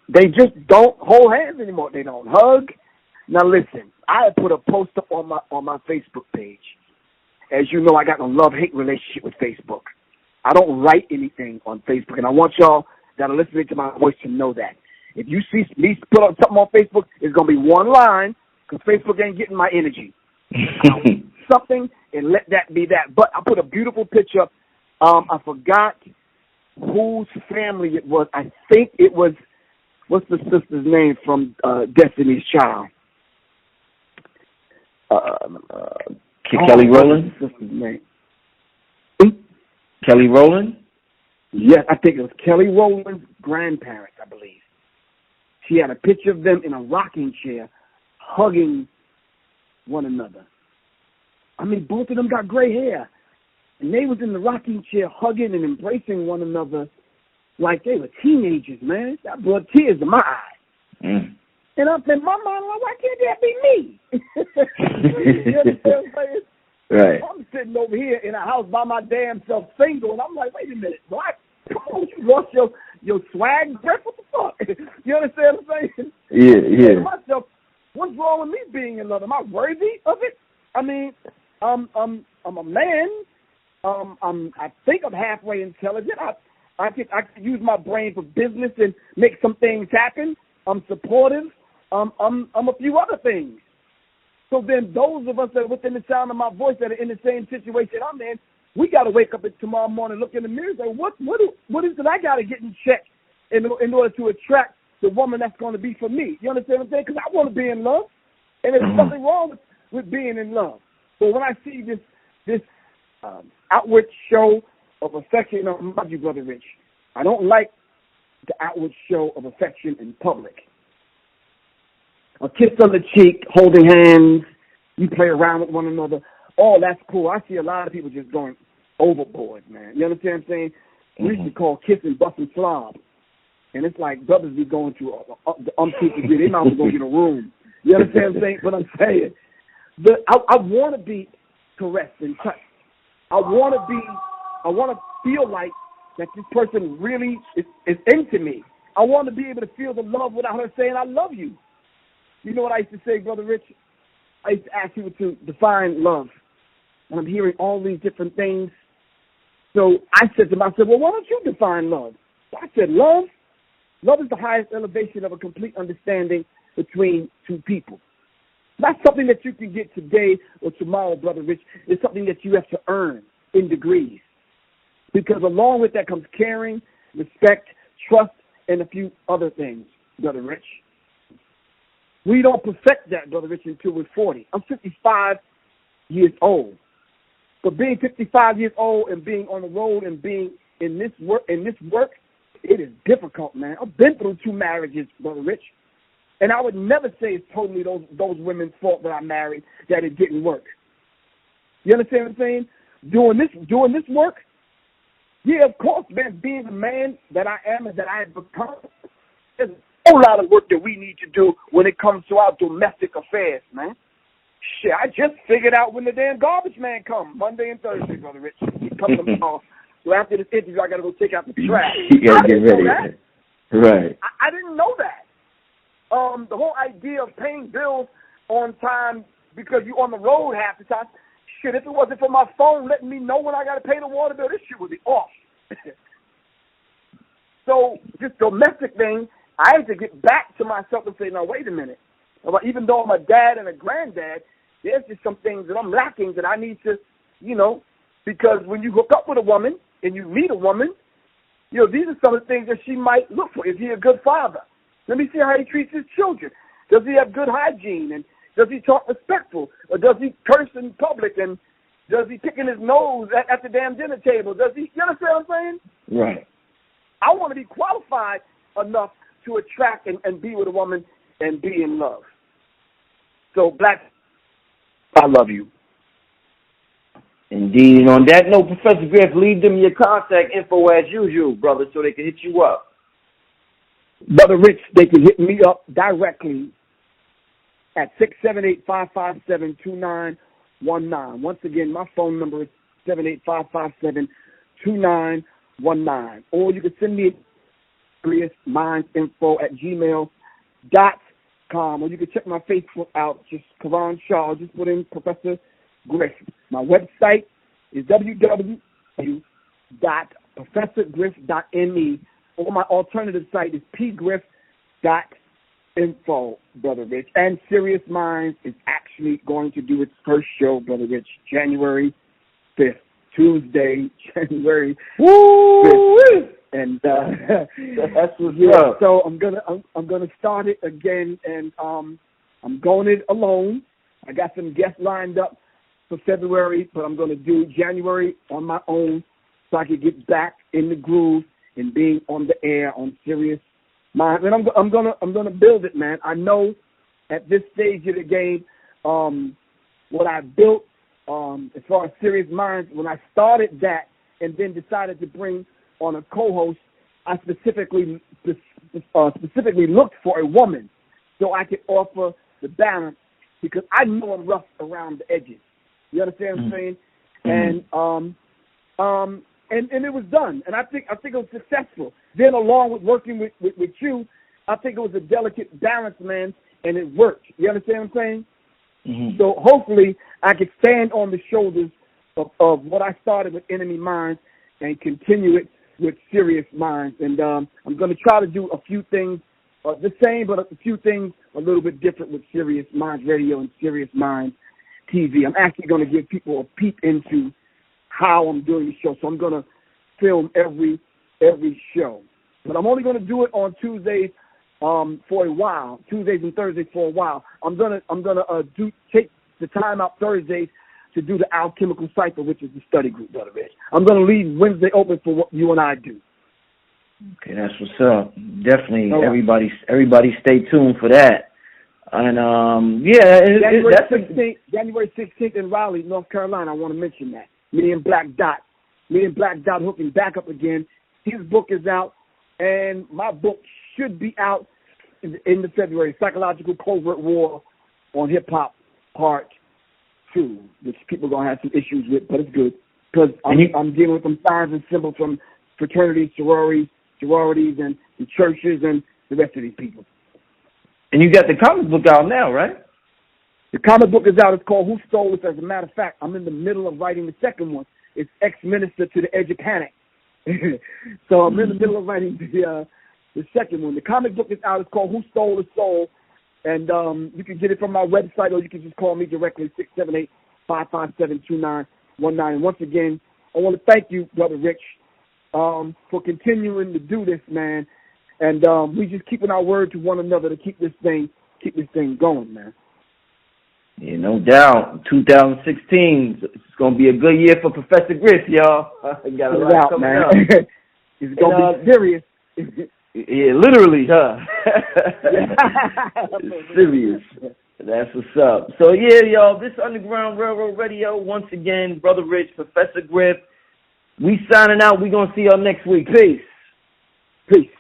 they just don't hold hands anymore. They don't hug. Now listen, I put a post up on my Facebook page. As you know, I got a love-hate relationship with Facebook. I don't write anything on Facebook, and I want y'all that are listening to my voice to know that. If you see me put up something on Facebook, it's going to be one line, because Facebook ain't getting my energy. Something, and let that be that. But I put a beautiful picture up. I forgot whose family it was. I think it was, what's the sister's name from Destiny's Child? Kelly Rowland? Sister's name. Kelly Rowland? Yes, I think it was Kelly Rowland's grandparents, I believe. She had a picture of them in a rocking chair hugging one another. I mean, both of them got gray hair. And they was in the rocking chair hugging and embracing one another like they were teenagers, man. That brought tears to my eyes. Mm. And I'm thinking, my mom, why can't that be me? You understand what I'm saying? Right. I'm sitting over here in a house by my damn self single, and I'm like, wait a minute, come on, you lost your swag, Griff? What the fuck? You understand what I'm saying? Yeah. To myself, what's wrong with me being in love? Am I worthy of it? I mean, I'm a man. I think I'm halfway intelligent. I could use my brain for business and make some things happen. I'm supportive. I'm a few other things. So then those of us that are within the sound of my voice that are in the same situation I'm in, we got to wake up tomorrow morning, look in the mirror and say, what is it I got to get in check in order to attract the woman that's going to be for me? You understand what I'm saying? Because I want to be in love, and there's nothing wrong with being in love. But when I see this outward show of affection, mind you, Brother Rich, I don't like the outward show of affection in public. A kiss on the cheek, holding hands, you play around with one another. Oh, that's cool. I see a lot of people just going overboard, man. You understand what I'm saying? We used to call kissing busting slob. And it's like brothers be going to the umpteenth degree. They might as well go get a room. You understand what I'm saying? What I'm saying? I want to be caressed and touched. I want to feel like that this person really is into me. I want to be able to feel the love without her saying, I love you. You know what I used to say, Brother Rich? I used to ask people to define love. And I'm hearing all these different things. So I said to myself, well, why don't you define love? I said, love is the highest elevation of a complete understanding between two people. Not something that you can get today or tomorrow, Brother Rich. It's something that you have to earn in degrees. Because along with that comes caring, respect, trust, and a few other things, Brother Rich. We don't perfect that, Brother Rich, until we're 40. I'm 55 years old. But being 55 years old and being on the road and being in this work, it is difficult, man. I've been through 2 marriages, Brother Rich. And I would never say it's totally those women's fault that I married, that it didn't work. You understand what I'm saying? Doing this work, yeah, of course, man, being the man that I am and that I have become, there's a whole lot of work that we need to do when it comes to our domestic affairs, man. Shit, I just figured out when the damn garbage man comes, Monday and Thursday, Brother Rich. He comes tomorrow. So after this interview, I got to go take out the trash. You got to get ready. Right. I didn't know that. The whole idea of paying bills on time because you're on the road half the time, shit, if it wasn't for my phone letting me know when I got to pay the water bill, this shit would be off. So this domestic thing, I had to get back to myself and say, now, wait a minute. Even though I'm a dad and a granddad, there's just some things that I'm lacking that I need to, because when you hook up with a woman and you meet a woman, these are some of the things that she might look for. Is he a good father? Let me see how he treats his children. Does he have good hygiene? And does he talk respectful? Or does he curse in public? And does he picking his nose at the damn dinner table? Does he, you understand what I'm saying? Right. I want to be qualified enough to attract and be with a woman and be in love. So, Black, I love you. Indeed. And on that note, Professor Griff, leave them your contact info as usual, brother, so they can hit you up. Brother Rich, they can hit me up directly at 678-557-2919. Once again, my phone number is 785-557-2919. Or you can send me seriousmindsinfo@gmail.com. Or you can check my Facebook out, just Karan Shaw. Just put in Professor Griff. My website is www.professorgriff.me. Or my alternative site is pgriff.info, Brother Rich. And Serious Minds is actually going to do its first show, Brother Rich, January 5th, Tuesday, January 5th. And that's what's up. So I'm gonna start it again, and I'm going it alone. I got some guests lined up for February, but I'm gonna do January on my own, so I can get back in the groove and being on the air on Serious Minds. And I'm gonna build it, man. I know at this stage of the game, what I built as far as Serious Minds, when I started that and then decided to bring on a co-host, I specifically looked for a woman so I could offer the balance, because I know I'm rough around the edges. You understand what I'm saying? And it was done, and I think it was successful. Then along with working with you, I think it was a delicate balance, man, and it worked. You understand what I'm saying? Mm-hmm. So hopefully I could stand on the shoulders of what I started with Enemy Minds and continue it with Serious Minds. And I'm going to try to do a few things the same, but a few things a little bit different with Serious Minds Radio and Serious Minds TV. I'm actually going to give people a peek into how I'm doing the show. So I'm going to film every show. But I'm only going to do it on Tuesdays for a while, Tuesdays and Thursdays for a while. I'm gonna take the time out Thursdays to do the Alchemical Cipher, which is the study group, Brother Rich. I'm going to leave Wednesday open for what you and I do. Okay, that's what's up. Definitely, right. Everybody stay tuned for that. And, January 16th in Raleigh, North Carolina, I want to mention that. Me and Black Dot hooking back up again. His book is out, and my book should be out in the February, Psychological Covert War on Hip-Hop Part 2, which people are going to have some issues with, but it's good. Because I'm dealing with some signs and symbols from fraternities, sororities, and the churches, and the rest of these people. And you got the comic book out now, right? The comic book is out. It's called Who Stole Us? As a matter of fact, I'm in the middle of writing the second one. It's Ex-Minister to the Edge of Panic. So I'm in the middle of writing the second one. The comic book is out. It's called Who Stole the Soul? And you can get it from my website, or you can just call me directly, 678-557-2919. And once again, I want to thank you, Brother Rich, for continuing to do this, man. And we just keeping our word to one another to keep this thing going, man. Yeah, no doubt. 2016, it's going to be a good year for Professor Griff, y'all. Got a lot coming man. up. It's going to be serious. Yeah, literally, huh? It's serious. That's what's up. So, yeah, y'all, this Underground Railroad Radio, once again, Brother Rich, Professor Griff, we signing out. We going to see y'all next week. Peace. Peace.